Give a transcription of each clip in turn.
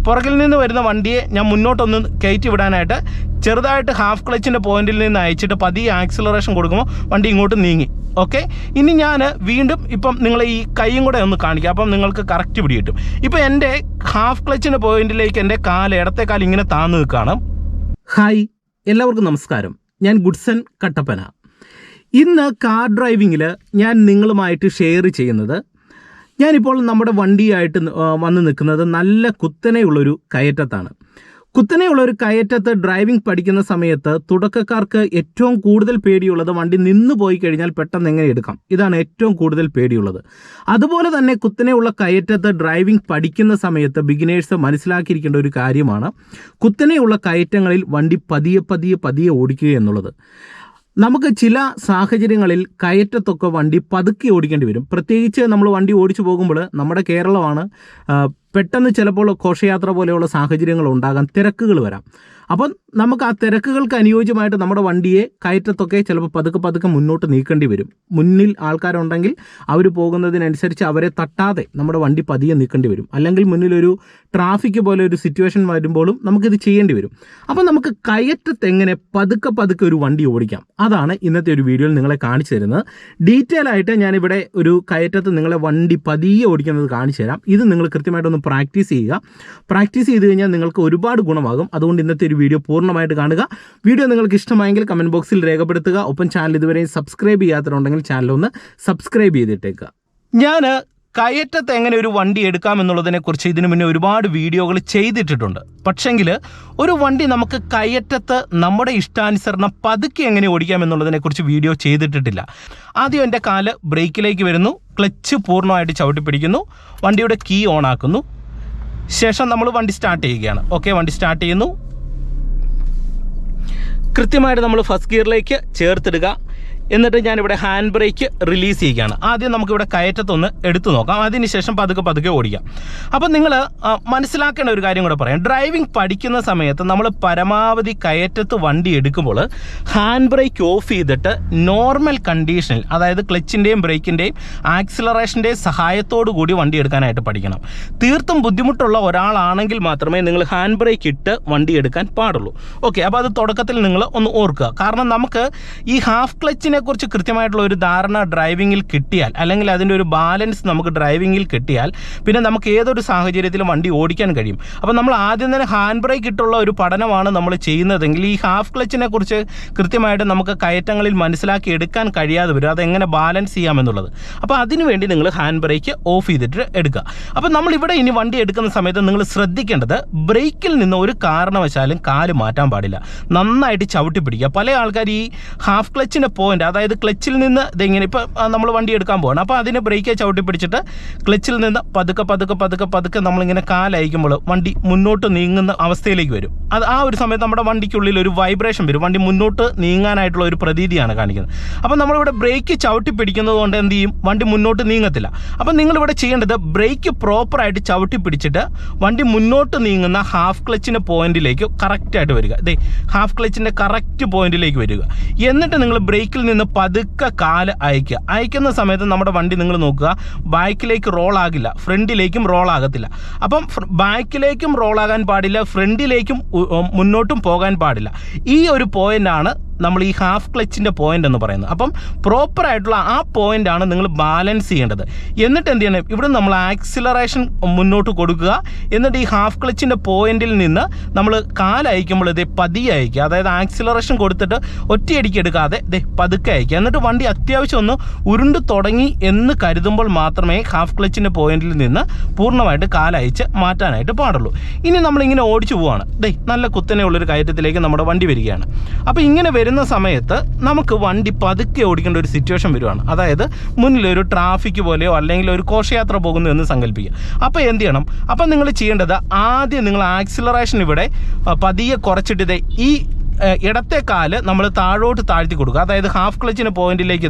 പുറകിൽ നിന്ന് വരുന്ന വണ്ടിയെ ഞാൻ മുന്നോട്ടൊന്ന് കയറ്റി വിടാനായിട്ട് ചെറുതായിട്ട് ഹാഫ് ക്ലച്ചിൻ്റെ പോയിന്റിൽ നിന്ന് അയച്ചിട്ട് പതിയെ ആക്സിലറേഷൻ കൊടുക്കുമ്പോൾ വണ്ടി ഇങ്ങോട്ട് നീങ്ങി. ഓക്കെ, ഇനി ഞാൻ വീണ്ടും ഇപ്പം നിങ്ങളെ ഈ കൈയും കൂടെ ഒന്ന് കാണിക്കാം, അപ്പം നിങ്ങൾക്ക് കറക്റ്റ് പിടി കിട്ടും. ഇപ്പം എൻ്റെ ഹാഫ് ക്ലച്ചിൻ്റെ പോയിന്റിലേക്ക് എൻ്റെ ഇടത്തെ കാല് ഇങ്ങനെ താന്ന് നിൽക്കുകയാണ്. ഹായ്, എല്ലാവർക്കും നമസ്കാരം. ഞാൻ ഗുഡ്സൺ കട്ടപ്പന. ഇന്ന് കാർ ഡ്രൈവിങ്ങിൽ ഞാൻ നിങ്ങളുമായിട്ട് ഷെയർ ചെയ്യുന്നത്, ഞാനിപ്പോൾ നമ്മുടെ വണ്ടിയായിട്ട് വന്ന് നിൽക്കുന്നത് നല്ല കുത്തനെയുള്ളൊരു കയറ്റത്താണ്. കുത്തനെയുള്ളൊരു കയറ്റത്ത് ഡ്രൈവിംഗ് പഠിക്കുന്ന സമയത്ത് തുടക്കക്കാർക്ക് ഏറ്റവും കൂടുതൽ പേടിയുള്ളത് വണ്ടി നിന്ന് പോയി കഴിഞ്ഞാൽ പെട്ടെന്ന് എങ്ങനെ എടുക്കാം, ഇതാണ് ഏറ്റവും കൂടുതൽ പേടിയുള്ളത്. അതുപോലെ തന്നെ കുത്തനെയുള്ള കയറ്റത്ത് ഡ്രൈവിംഗ് പഠിക്കുന്ന സമയത്ത് ബിഗിനേഴ്സ് മനസ്സിലാക്കിയിരിക്കേണ്ട ഒരു കാര്യമാണ് കുത്തനെയുള്ള കയറ്റങ്ങളിൽ വണ്ടി പതിയെ ഓടിക്കുക എന്നുള്ളത്. നമുക്ക് ചില സാഹചര്യങ്ങളിൽ കയറ്റത്തൊക്കെ വണ്ടി പതുക്കെ ഓടിക്കേണ്ടി വരും. പ്രത്യേകിച്ച് നമ്മൾ വണ്ടി ഓടിച്ചു പോകുമ്പോൾ നമ്മുടെ കേരളമാണ്, പെട്ടെന്ന് ചിലപ്പോൾ ഘോഷയാത്ര പോലെയുള്ള സാഹചര്യങ്ങൾ ഉണ്ടാകാൻ, തിരക്കുകൾ വരാം. അപ്പം നമുക്ക് ആ തിരക്കുകൾക്ക് അനുയോജ്യമായിട്ട് നമ്മുടെ വണ്ടിയെ കയറ്റത്തൊക്കെ ചിലപ്പോൾ പതുക്കെ മുന്നോട്ട് നീക്കേണ്ടി വരും. മുന്നിൽ ആൾക്കാരുണ്ടെങ്കിൽ അവർ പോകുന്നതിനനുസരിച്ച് അവരെ തട്ടാതെ നമ്മുടെ വണ്ടി പതിയെ നീക്കേണ്ടി വരും. അല്ലെങ്കിൽ മുന്നിലൊരു ട്രാഫിക് പോലെ ഒരു സിറ്റുവേഷൻ വരുമ്പോഴും നമുക്കിത് ചെയ്യേണ്ടി വരും. അപ്പം നമുക്ക് കയറ്റത്ത് എങ്ങനെ പതുക്കെ ഒരു വണ്ടി ഓടിക്കാം, അതാണ് ഇന്നത്തെ ഒരു വീഡിയോയിൽ നിങ്ങളെ കാണിച്ചു തരുന്നത്. ഡീറ്റെയിൽ ആയിട്ട് ഞാനിവിടെ ഒരു കയറ്റത്ത് നിങ്ങളെ വണ്ടി പതിയെ ഓടിക്കുന്നത് കാണിച്ചു തരാം. ഇത് നിങ്ങൾ കൃത്യമായിട്ടൊന്ന് പ്രാക്ടീസ് ചെയ്യുക. പ്രാക്ടീസ് ചെയ്ത് കഴിഞ്ഞാൽ നിങ്ങൾക്ക് ഒരുപാട് ഗുണമാകും. അതുകൊണ്ട് ഇന്നത്തെ ഒരു വീഡിയോ പൂർണ്ണമായിട്ട് കാണുക. വീഡിയോ നിങ്ങൾക്ക് ഇഷ്ടമായെങ്കിൽ കമൻറ്റ് ബോക്സിൽ രേഖപ്പെടുത്തുക. ഒപ്പം ചാനൽ ഇതുവരെയും സബ്സ്ക്രൈബ് ചെയ്യാത്തതുണ്ടെങ്കിൽ ചാനലൊന്ന് സബ്സ്ക്രൈബ് ചെയ്തിട്ടേക്കുക. ഞാൻ കയറ്റത്ത് എങ്ങനെ ഒരു വണ്ടി എടുക്കാം എന്നുള്ളതിനെക്കുറിച്ച് ഇതിനു മുന്നേ ഒരുപാട് വീഡിയോകൾ ചെയ്തിട്ടുണ്ട്. പക്ഷെങ്കിൽ ഒരു വണ്ടി നമുക്ക് കയറ്റത്ത് നമ്മുടെ ഇഷ്ടാനുസരണം പതുക്കെ എങ്ങനെ ഓടിക്കാം എന്നുള്ളതിനെക്കുറിച്ച് വീഡിയോ ചെയ്തിട്ടില്ല. ആദ്യം എൻ്റെ കാല് ബ്രേക്കിലേക്ക് വരുന്നു, ക്ലച്ച് പൂർണ്ണമായിട്ട് ചവിട്ടി പിടിക്കുന്നു, വണ്ടിയുടെ കീ ഓൺ ആക്കുന്നു, ശേഷം നമ്മൾ വണ്ടി സ്റ്റാർട്ട് ചെയ്യുകയാണ്. ഓക്കെ, വണ്ടി സ്റ്റാർട്ട് ചെയ്യുന്നു. കൃത്യമായിട്ട് നമ്മൾ ഫസ്റ്റ് ഗിയറിലേക്ക് ചേർത്തിടുക. എന്നിട്ട് ഞാനിവിടെ ഹാൻഡ് ബ്രേക്ക് റിലീസ് ചെയ്യുകയാണ്. ആദ്യം നമുക്കിവിടെ കയറ്റത്തൊന്ന് എടുത്തു നോക്കാം, അതിനുശേഷം പതുക്കെ ഓടിക്കാം. അപ്പം നിങ്ങൾ മനസ്സിലാക്കേണ്ട ഒരു കാര്യം കൂടെ പറയാം. ഡ്രൈവിംഗ് പഠിക്കുന്ന സമയത്ത് നമ്മൾ പരമാവധി കയറ്റത്ത് വണ്ടി എടുക്കുമ്പോൾ ഹാൻഡ് ബ്രേക്ക് ഓഫ് ചെയ്തിട്ട് നോർമൽ കണ്ടീഷനിൽ, അതായത് ക്ലച്ചിൻ്റെയും ബ്രേക്കിൻ്റെയും ആക്സിലറേഷൻ്റെയും സഹായത്തോടു കൂടി വണ്ടി എടുക്കാനായിട്ട് പഠിക്കണം. തീർത്തും ബുദ്ധിമുട്ടുള്ള ഒരാളാണെങ്കിൽ മാത്രമേ നിങ്ങൾ ഹാൻഡ് ബ്രേക്ക് ഇട്ട് വണ്ടി എടുക്കാൻ പാടുള്ളൂ. ഓക്കെ, അപ്പോൾ അത് തുടക്കത്തിൽ നിങ്ങൾ ഒന്ന് ഓർക്കുക. കാരണം നമുക്ക് ഈ ഹാഫ് ക്ലച്ചിനെ കുറിച്ച് കൃത്യമായിട്ടുള്ള ഒരു ധാരണ ഡ്രൈവിങ്ങിൽ കിട്ടിയാൽ, അല്ലെങ്കിൽ അതിൻ്റെ ഒരു ബാലൻസ് നമുക്ക് ഡ്രൈവിങ്ങിൽ കിട്ടിയാൽ പിന്നെ നമുക്ക് ഏതൊരു സാഹചര്യത്തിലും വണ്ടി ഓടിക്കാൻ കഴിയും. അപ്പോൾ നമ്മൾ ആദ്യം തന്നെ ഹാൻഡ് ബ്രേക്ക് ഇട്ടുള്ള ഒരു പഠനമാണ് നമ്മൾ ചെയ്യുന്നതെങ്കിൽ ഈ ഹാഫ് ക്ലച്ചിനെ കുറിച്ച് കൃത്യമായിട്ട് നമുക്ക് കയറ്റങ്ങളിൽ മനസ്സിലാക്കി എടുക്കാൻ കഴിയാതെ വരും, അതെങ്ങനെ ബാലൻസ് ചെയ്യാമെന്നുള്ളത്. അപ്പോൾ അതിനുവേണ്ടി നിങ്ങൾ ഹാൻഡ് ബ്രേക്ക് ഓഫ് ചെയ്തിട്ട് എടുക്കുക. അപ്പോൾ നമ്മളിവിടെ ഇനി വണ്ടി എടുക്കുന്ന സമയത്ത് നിങ്ങൾ ശ്രദ്ധിക്കേണ്ടത്, ബ്രേക്കിൽ നിന്ന് ഒരു കാരണവശാലും കാല് മാറ്റാൻ പാടില്ല. നന്നായിട്ട് ചവിട്ടി പിടിക്കുക. പല ആൾക്കാർ ഈ ഹാഫ് ക്ലച്ചിൻ്റെ പോയിന്റ്, അതായത് ക്ലച്ചിൽ നിന്ന് ഇതെങ്ങനെ, ഇപ്പോൾ നമ്മൾ വണ്ടി എടുക്കാൻ പോകണം, അപ്പോൾ അതിന് ബ്രേക്കെ ചവിട്ടി പിടിച്ചിട്ട് ക്ലച്ചിൽ നിന്ന് പതുക്കെ നമ്മളിങ്ങനെ കാലയക്കുമ്പോൾ വണ്ടി മുന്നോട്ട് നീങ്ങുന്ന അവസ്ഥയിലേക്ക് വരും. അത് ആ ഒരു സമയത്ത് നമ്മുടെ വണ്ടിക്കുള്ളിൽ ഒരു വൈബ്രേഷൻ വരും, വണ്ടി മുന്നോട്ട് നീങ്ങാനായിട്ടുള്ള ഒരു പ്രതീതിയാണ് കാണിക്കുന്നത്. അപ്പോൾ നമ്മളിവിടെ ബ്രേക്ക് ചവിട്ടി പിടിക്കുന്നത് കൊണ്ട് എന്ത് ചെയ്യും, വണ്ടി മുന്നോട്ട് നീങ്ങത്തില്ല. അപ്പം നിങ്ങളിവിടെ ചെയ്യേണ്ടത് ബ്രേക്ക് പ്രോപ്പറായിട്ട് ചവിട്ടി പിടിച്ചിട്ട് വണ്ടി മുന്നോട്ട് നീങ്ങുന്ന ഹാഫ് ക്ലച്ചിൻ്റെ പോയിന്റിലേക്ക് കറക്റ്റായിട്ട് വരിക. ഇതേ ഹാഫ് ക്ലച്ചിൻ്റെ കറക്റ്റ് പോയിന്റിലേക്ക് വരിക. എന്നിട്ട് നിങ്ങൾ ബ്രേക്കിൽ നിന്ന് പതുക്കെ കാല് അയക്കുന്ന സമയത്ത് നമ്മുടെ വണ്ടി നിങ്ങൾ നോക്കുക, ബാക്കിലേക്ക് റോൾ ആകില്ല, ഫ്രണ്ടിലേക്കും റോൾ ആകത്തില്ല. അപ്പം ബാക്കിലേക്കും റോൾ ആകാൻ പാടില്ല, ഫ്രണ്ടിലേക്കും മുന്നോട്ടും പോകാൻ പാടില്ല. ഈ ഒരു പോയിന്റാണ് നമ്മൾ ഈ ഹാഫ് ക്ലച്ചിൻ്റെ പോയിന്റ് എന്ന് പറയുന്നത്. അപ്പം പ്രോപ്പറായിട്ടുള്ള ആ പോയിന്റാണ് നിങ്ങൾ ബാലൻസ് ചെയ്യേണ്ടത്. എന്നിട്ട് എന്ത് ചെയ്യണം, ഇവിടെ നമ്മൾ ആക്സിലറേഷൻ മുന്നോട്ട് കൊടുക്കുക. എന്നിട്ട് ഈ ഹാഫ് ക്ലച്ചിൻ്റെ പോയിന്റിൽ നിന്ന് നമ്മൾ കാലയക്കുമ്പോൾ ഇതേ പതിയെ അയക്കുക, അതായത് ആക്സിലറേഷൻ കൊടുത്തിട്ട് ഒറ്റയടിക്ക് എടുക്കാതെ പതുക്കെ അയക്കുക. എന്നിട്ട് വണ്ടി അത്യാവശ്യം ഒന്ന് ഉരുണ്ട് തുടങ്ങി എന്ന് കരുതുമ്പോൾ മാത്രമേ ഹാഫ് ക്ലച്ചിൻ്റെ പോയിന്റിൽ നിന്ന് പൂർണ്ണമായിട്ട് കാലയച്ച് മാറ്റാനായിട്ട് പാടുള്ളൂ. ഇനി നമ്മളിങ്ങനെ ഓടിച്ചു പോവാണ്, നല്ല കുത്തനെയുള്ളൊരു കയറ്റത്തിലേക്ക് നമ്മുടെ വണ്ടി വരികയാണ്. അപ്പോൾ ഇങ്ങനെ വരുന്ന സമയത്ത് നമുക്ക് വണ്ടി പതുക്കെ ഓടിക്കേണ്ട ഒരു സിറ്റുവേഷൻ വരുവാണ്. അതായത് മുന്നിലൊരു ട്രാഫിക് പോലെയോ അല്ലെങ്കിൽ ഒരു ഘോഷയാത്ര പോകുന്നു എന്ന് സങ്കല്പിക്കുക. അപ്പോൾ എന്ത് ചെയ്യണം, അപ്പം നിങ്ങൾ ചെയ്യേണ്ടത്, ആദ്യം നിങ്ങൾ ആക്സിലറേഷൻ ഇവിടെ പതിയെ കുറച്ചിട്ട് ഈ ഇടത്തെ കാല് നമ്മൾ താഴോട്ട് താഴ്ത്തി കൊടുക്കുക. അതായത് ഹാഫ് ക്ലച്ചിൻ്റെ പോയിന്റിലേക്ക്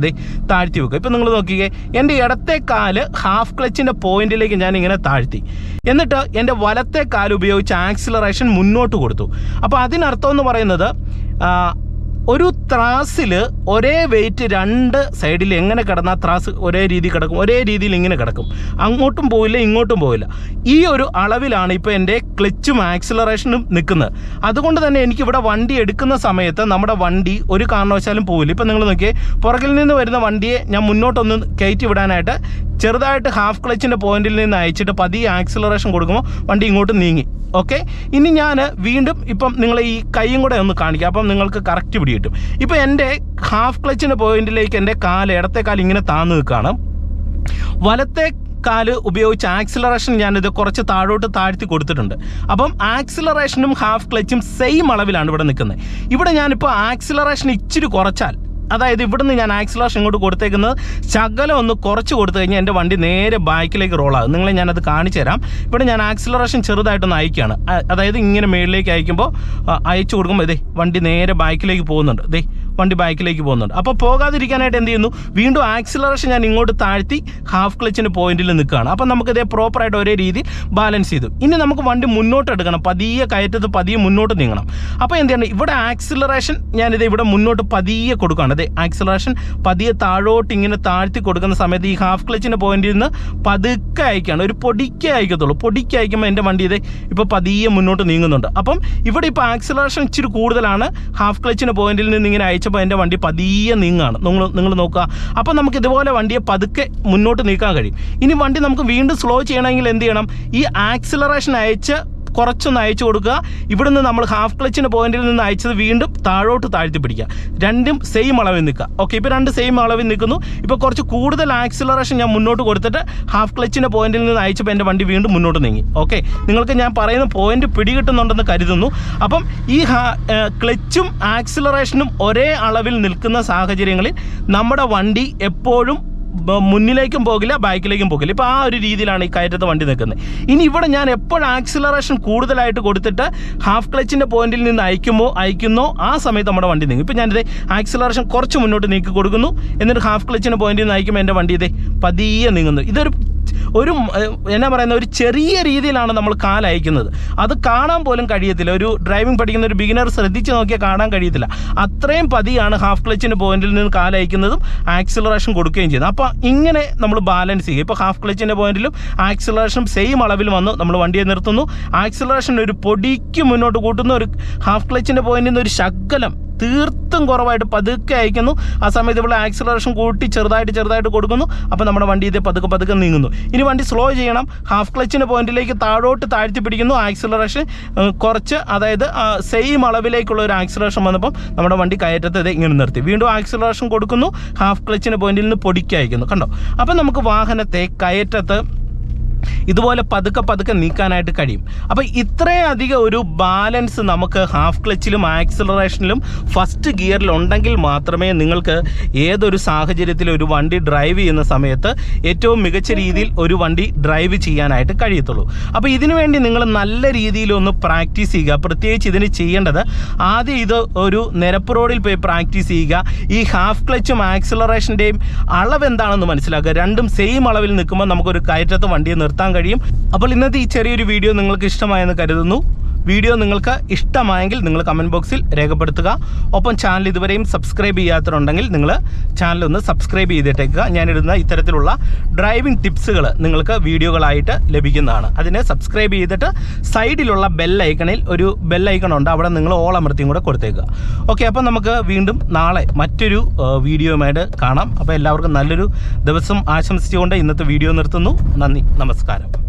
താഴ്ത്തി വെക്കുക. ഇപ്പം നിങ്ങൾ നോക്കിക്കേ, എൻ്റെ ഇടത്തെ കാല് ഹാഫ് ക്ലച്ചിൻ്റെ പോയിന്റിലേക്ക് ഞാൻ ഇങ്ങനെ താഴ്ത്തി, എന്നിട്ട് എൻ്റെ വലത്തെ കാല് ഉപയോഗിച്ച് ആക്സിലറേഷൻ മുന്നോട്ട് കൊടുത്തു. അപ്പോൾ അതിനർത്ഥം എന്ന് പറയുന്നത് ഒരു ത്രാസിൽ ഒരേ വെയിറ്റ് രണ്ട് സൈഡിൽ എങ്ങനെ കിടന്നാൽ ത്രാസ് ഒരേ രീതി കിടക്കും, ഒരേ രീതിയിൽ ഇങ്ങനെ കിടക്കും, അങ്ങോട്ടും പോവില്ല ഇങ്ങോട്ടും പോവില്ല. ഈ ഒരു അളവിലാണ് ഇപ്പോൾ എൻ്റെ ക്ലച്ചും ആക്സിലറേഷനും നിൽക്കുന്നത്. അതുകൊണ്ട് തന്നെ എനിക്കിവിടെ വണ്ടി എടുക്കുന്ന സമയത്ത് നമ്മുടെ വണ്ടി ഒരു കാരണവശാലും പോവില്ല. ഇപ്പം നിങ്ങൾ നോക്കിയേ, പുറകിൽ നിന്ന് വരുന്ന വണ്ടിയെ ഞാൻ മുന്നോട്ടൊന്ന് കയറ്റി വിടാനായിട്ട് ചെറുതായിട്ട് ഹാഫ് ക്ലച്ചിൻ്റെ പോയിന്റിൽ നിന്ന് അയച്ചിട്ട് പതിയെ ആക്സിലറേഷൻ കൊടുക്കുമ്പോൾ വണ്ടി ഇങ്ങോട്ട് നീങ്ങി. ഓക്കെ, ഇനി ഞാൻ വീണ്ടും ഇപ്പം നിങ്ങളെ ഈ കൈയും കൂടെ ഒന്ന് കാണിക്കാം, അപ്പം നിങ്ങൾക്ക് കറക്റ്റ് പിടി കിട്ടും. ഇപ്പം എൻ്റെ ഹാഫ് ക്ലച്ചിൻ്റെ പോയിന്റിലേക്ക് എൻ്റെ ഇടത്തെ കാല് ഇങ്ങനെ താന്ന് നിൽക്കുകയാണ്. വലത്തെ കാല് ഉപയോഗിച്ച് ആക്സിലറേഷൻ ഞാനിത് കുറച്ച് താഴോട്ട് താഴ്ത്തി കൊടുത്തിട്ടുണ്ട്. അപ്പം ആക്സിലറേഷനും ഹാഫ് ക്ലച്ചും സെയിം അളവിലാണ് ഇവിടെ നിൽക്കുന്നത്. ഇവിടെ ഞാനിപ്പോൾ ആക്സിലറേഷൻ ഇച്ചിരി കുറച്ചാൽ, അതായത് ഇവിടുന്ന് ഞാൻ ആക്സിലറേഷൻ ഇങ്ങോട്ട് കൊടുത്തേക്കുന്നത് ശകലം ഒന്ന് കുറച്ച് കൊടുത്തു കഴിഞ്ഞാൽ എൻ്റെ വണ്ടി നേരെ ബാക്കിലേക്ക് റോളാകും. നിങ്ങളെ ഞാനത് കാണിച്ചു തരാം. ഇവിടെ ഞാൻ ആക്സിലറേഷൻ ചെറുതായിട്ടൊന്ന് അയക്കുകയാണ്. അതായത് ഇങ്ങനെ മേളിലേക്ക് അയക്കുമ്പോൾ അയച്ചു കൊടുക്കുമ്പോൾ ഇതേ വണ്ടി നേരെ ബാക്കിലേക്ക് പോകുന്നുണ്ട്. ഇതേ വണ്ടി ബാക്കിലേക്ക് പോകുന്നുണ്ട്. അപ്പോൾ പോകാതിരിക്കാനായിട്ട് എന്ത് ചെയ്യുന്നു, വീണ്ടും ആക്സിലറേഷൻ ഞാൻ ഇങ്ങോട്ട് താഴ്ത്തി ഹാഫ് ക്ലച്ചിൻ്റെ പോയിന്റിൽ നിൽക്കുകയാണ്. അപ്പം നമുക്കിതേ പ്രോപ്പറായിട്ട് ഒരേ രീതിയിൽ ബാലൻസ് ചെയ്തു. ഇനി നമുക്ക് വണ്ടി മുന്നോട്ട് എടുക്കണം, പതിയെ കയറ്റത്ത് പതിയെ മുന്നോട്ട് നീങ്ങണം. അപ്പോൾ എന്ത് ചെയ്യണം, ഇവിടെ ആക്സിലറേഷൻ ഞാനിത് ഇവിടെ മുന്നോട്ട് പതിയെ കൊടുക്കുകയാണ്. അതെ, ആക്സിലറേഷൻ പതിയെ താഴോട്ട് ഇങ്ങനെ താഴ്ത്തി കൊടുക്കുന്ന സമയത്ത് ഈ ഹാഫ് ക്ലച്ചിൻ്റെ പോയിന്റിൽ നിന്ന് പതുക്കെ അയക്കുകയാണ്. ഒരു പൊടിക്കേ അയക്കത്തുള്ളൂ. പൊടിക്ക് അയക്കുമ്പോൾ എൻ്റെ വണ്ടി ഇതേ ഇപ്പോൾ പതിയെ മുന്നോട്ട് നീങ്ങുന്നുണ്ട്. അപ്പം ഇവിടെ ഇപ്പോൾ ആക്സിലറേഷൻ ഇച്ചിരി കൂടുതലാണ്. ഹാഫ് ക്ലച്ചിൻ്റെ പോയിന്റിൽ നിന്ന് ഇങ്ങനെ അയച്ചപ്പോൾ എൻ്റെ വണ്ടി പതിയെ നീങ്ങാണ്. നിങ്ങൾ നോക്കുക. അപ്പം നമുക്ക് ഇതുപോലെ വണ്ടിയെ പതുക്കെ മുന്നോട്ട് നീക്കാൻ കഴിയും. ഇനി വണ്ടി നമുക്ക് വീണ്ടും സ്ലോ ചെയ്യണമെങ്കിൽ എന്ത് ചെയ്യണം, ഈ ആക്സിലറേഷൻ അയച്ച് കുറച്ചൊന്ന് അയച്ചു കൊടുക്കുക. ഇവിടുന്ന് നമ്മൾ ഹാഫ് ക്ലച്ചിൻ്റെ പോയിന്റിൽ നിന്ന് അയച്ചത് വീണ്ടും താഴോട്ട് താഴ്ത്തി പിടിക്കുക. രണ്ടും സെയിം അളവിൽ നിൽക്കുക. ഓക്കെ, ഇപ്പോൾ രണ്ട് സെയിം അളവിൽ നിൽക്കുന്നു. ഇപ്പോൾ കുറച്ച് കൂടുതൽ ആക്സിലറേഷൻ ഞാൻ മുന്നോട്ട് കൊടുത്തിട്ട് ഹാഫ് ക്ലച്ചിൻ്റെ പോയിന്റിൽ നിന്ന് അയച്ചപ്പോൾ എൻ്റെ വണ്ടി വീണ്ടും മുന്നോട്ട് നീങ്ങി. ഓക്കെ, നിങ്ങൾക്ക് ഞാൻ പറയുന്ന പോയിന്റ് പിടികിട്ടുന്നുണ്ടെന്ന് കരുതുന്നു. അപ്പം ഈ ക്ലച്ചും ആക്സിലറേഷനും ഒരേ അളവിൽ നിൽക്കുന്ന സാഹചര്യങ്ങളിൽ നമ്മുടെ വണ്ടി എപ്പോഴും മുന്നിലേക്കും പോകില്ല ബാക്കിലേക്കും പോകില്ല. ഇപ്പോൾ ആ ഒരു രീതിയിലാണ് ഈ കയറ്റത്തെ വണ്ടി നിൽക്കുന്നത്. ഇനി ഇവിടെ ഞാൻ എപ്പോഴും ആക്സിലറേഷൻ കൂടുതലായിട്ട് കൊടുത്തിട്ട് ഹാഫ് ക്ലച്ചിൻ്റെ പോയിന്റിൽ നിന്ന് അയക്കുന്നോ ആ സമയത്ത് നമ്മുടെ വണ്ടി നീങ്ങും. ഇപ്പോൾ ഞാനിത് ആക്സിലറേഷൻ കുറച്ച് മുന്നോട്ട് നീക്കി കൊടുക്കുന്നു, എന്നിട്ട് ഹാഫ് ക്ലച്ചിൻ്റെ പോയിന്റിൽ നിന്ന് അയക്കുമ്പോൾ എൻ്റെ വണ്ടി ഇതേ പതിയെ നീങ്ങുന്നു. ഇതൊരു എന്നാ പറയുന്ന ഒരു ചെറിയ രീതിയിലാണ് നമ്മൾ കാലയക്കുന്നത്. അത് കാണാൻ പോലും കഴിയത്തില്ല. ഒരു ഡ്രൈവിംഗ് പഠിക്കുന്ന ഒരു ബിഗിനർ ശ്രദ്ധിച്ച് നോക്കിയാൽ കാണാൻ കഴിയത്തില്ല. അത്രയും പതിയാണ് ഹാഫ് ക്ലച്ചിൻ്റെ പോയിന്റിൽ നിന്ന് കാലയക്കുന്നതും ആക്സിലറേഷൻ കൊടുക്കുകയും ചെയ്യുന്നത്. അപ്പോൾ ഇങ്ങനെ നമ്മൾ ബാലൻസ് ചെയ്യും. ഇപ്പോൾ ഹാഫ് ക്ലച്ചിൻ്റെ പോയിന്റിലും ആക്സിലറേഷനും സെയിം അളവിൽ വന്ന് നമ്മൾ വണ്ടിയെ നിർത്തുന്നു. ആക്സിലറേഷൻ ഒരു പൊടിക്ക് മുന്നോട്ട് കൂട്ടുന്നു. ഒരു ഹാഫ് ക്ലച്ചിൻ്റെ പോയിന്റിൽ നിന്ന് ഒരു ശകലം തീർത്തും കുറവായിട്ട് പതുക്കെ അയക്കുന്നു. ആ സമയത്ത് ഇവിടെ ആക്സിലറേഷൻ കൂട്ടി ചെറുതായിട്ട് കൊടുക്കുന്നു. അപ്പോൾ നമ്മുടെ വണ്ടി ഇതേ പതുക്കെ നീങ്ങുന്നു. ഇനി വണ്ടി സ്ലോ ചെയ്യണം. ഹാഫ് ക്ലച്ചിൻ്റെ പോയിന്റിലേക്ക് താഴോട്ട് താഴ്ത്തി പിടിക്കുന്നു. ആക്സിലറേഷൻ കുറച്ച്, അതായത് സെയിം അളവിലേക്കുള്ള ഒരു ആക്സിലറേഷൻ വന്നപ്പം നമ്മുടെ വണ്ടി കയറ്റത്തെ ഇത് ഇങ്ങനെ നിർത്തി. വീണ്ടും ആക്സിലറേഷൻ കൊടുക്കുന്നു. ഹാഫ് ക്ലച്ചിൻ്റെ പോയിന്റിൽ നിന്ന് പൊടിക്ക് അയക്കുന്നു. കണ്ടോ? അപ്പം നമുക്ക് വാഹനത്തെ കയറ്റത്ത് ഇതുപോലെ പതുക്കെ നീക്കാനായിട്ട് കഴിയും. അപ്പോൾ ഇത്രയധികം ഒരു ബാലൻസ് നമുക്ക് ഹാഫ് ക്ലച്ചിലും ആക്സിലറേഷനിലും ഫസ്റ്റ് ഗിയറിൽ ഉണ്ടെങ്കിൽ മാത്രമേ നിങ്ങൾക്ക് ഏതൊരു സാഹചര്യത്തിലും ഒരു വണ്ടി ഡ്രൈവ് ചെയ്യുന്ന സമയത്ത് ഏറ്റവും മികച്ച രീതിയിൽ ഒരു വണ്ടി ഡ്രൈവ് ചെയ്യാനായിട്ട് കഴിയത്തുള്ളൂ. അപ്പോൾ ഇതിനു വേണ്ടി നിങ്ങൾ നല്ല രീതിയിലൊന്ന് പ്രാക്ടീസ് ചെയ്യുക. പ്രത്യേകിച്ച് ഇതിന് ചെയ്യേണ്ടത്, ആദ്യം ഇത് ഒരു നിരപ്പ് റോഡിൽ പോയി പ്രാക്ടീസ് ചെയ്യുക. ഈ ഹാഫ് ക്ലച്ചും ആക്സിലറേഷൻ്റെയും അളവ് എന്താണെന്ന് മനസ്സിലാക്കുക. രണ്ടും സെയിം അളവിൽ നിൽക്കുമ്പോൾ നമുക്കൊരു കയറ്റത്ത് വണ്ടിയെ നിർത്താൻ കഴിയും. അപ്പോൾ ഇന്നത്തെ ഈ ചെറിയൊരു വീഡിയോ നിങ്ങൾക്ക് ഇഷ്ടമായെന്ന് കരുതുന്നു. വീഡിയോ നിങ്ങൾക്ക് ഇഷ്ടമായെങ്കിൽ നിങ്ങൾ കമൻറ്റ് ബോക്സിൽ രേഖപ്പെടുത്തുക. ഒപ്പം ചാനൽ ഇതുവരെയും സബ്സ്ക്രൈബ് ചെയ്യാത്തവരുണ്ടെങ്കിൽ നിങ്ങൾ ചാനലൊന്ന് സബ്സ്ക്രൈബ് ചെയ്തിട്ടേക്കുക. ഞാനിടുന്ന ഇത്തരത്തിലുള്ള ഡ്രൈവിംഗ് ടിപ്സുകൾ നിങ്ങൾക്ക് വീഡിയോകളായിട്ട് ലഭിക്കുന്നതാണ്. അതിനെ സബ്സ്ക്രൈബ് ചെയ്തിട്ട് സൈഡിലുള്ള ബെല്ലൈക്കണിൽ ഒരു ബെല്ലൈക്കണുണ്ട്, അവിടെ നിങ്ങൾ ഓൾ അമർത്തിയും കൂടെ കൊടുത്തേക്കുക. ഓക്കെ, അപ്പം നമുക്ക് വീണ്ടും നാളെ മറ്റൊരു വീഡിയോയുമായിട്ട് കാണാം. അപ്പോൾ എല്ലാവർക്കും നല്ലൊരു ദിവസം ആശംസിച്ചുകൊണ്ട് ഇന്നത്തെ വീഡിയോ നിർത്തുന്നു. നന്ദി, നമസ്കാരം.